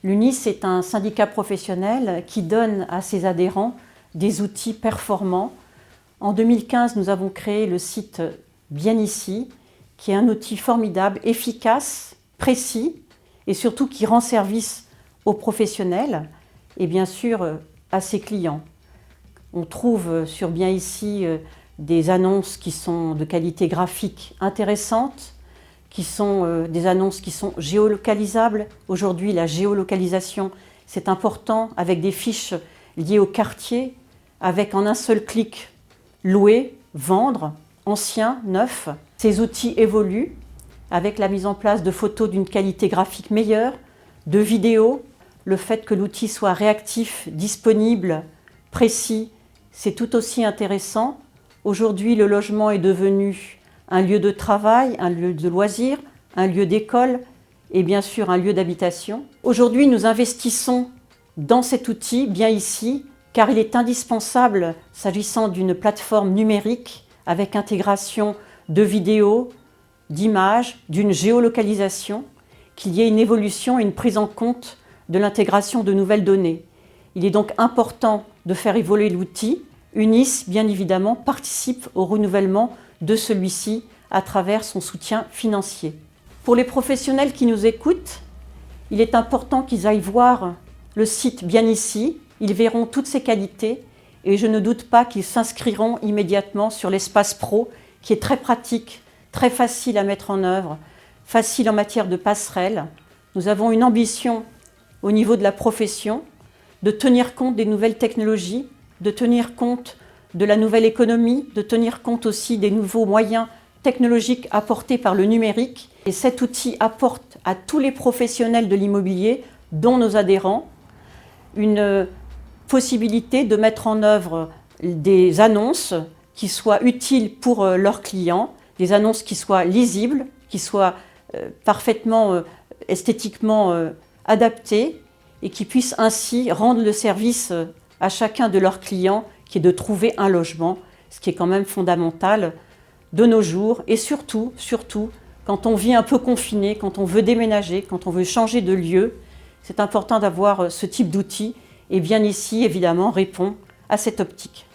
L'UNIS est un syndicat professionnel qui donne à ses adhérents des outils performants. En 2015, nous avons créé le site Bien Ici, qui est un outil formidable, efficace, précis et surtout qui rend service aux professionnels et bien sûr à ses clients. On trouve sur Bien Ici des annonces qui sont de qualité graphique intéressante, qui sont des annonces qui sont géolocalisables. Aujourd'hui, la géolocalisation, c'est important, avec des fiches liées au quartier, avec en un seul clic, louer, vendre, ancien, neuf. Ces outils évoluent avec la mise en place de photos d'une qualité graphique meilleure, de vidéos. Le fait que l'outil soit réactif, disponible, précis, c'est tout aussi intéressant. Aujourd'hui, le logement est devenu un lieu de travail, un lieu de loisirs, un lieu d'école et bien sûr un lieu d'habitation. Aujourd'hui, nous investissons dans cet outil Bien Ici, car il est indispensable, s'agissant d'une plateforme numérique avec intégration de vidéos, d'images, d'une géolocalisation, qu'il y ait une évolution et une prise en compte de l'intégration de nouvelles données. Il est donc important de faire évoluer l'outil. UNIS, bien évidemment, participe au renouvellement de celui-ci à travers son soutien financier. Pour les professionnels qui nous écoutent, il est important qu'ils aillent voir le site Bien Ici. Ils verront toutes ses qualités et je ne doute pas qu'ils s'inscriront immédiatement sur l'espace pro qui est très pratique, très facile à mettre en œuvre, facile en matière de passerelle. Nous avons une ambition au niveau de la profession de tenir compte des nouvelles technologies, de tenir compte de la nouvelle économie, de tenir compte aussi des nouveaux moyens technologiques apportés par le numérique. Et cet outil apporte à tous les professionnels de l'immobilier, dont nos adhérents, une possibilité de mettre en œuvre des annonces qui soient utiles pour leurs clients, des annonces qui soient lisibles, qui soient parfaitement esthétiquement adaptées et qui puissent ainsi rendre le service à chacun de leurs clients, qui est de trouver un logement, ce qui est quand même fondamental de nos jours. Et surtout, quand on vit un peu confiné, quand on veut déménager, quand on veut changer de lieu, c'est important d'avoir ce type d'outil. Et Bien Ici, évidemment, répond à cette optique.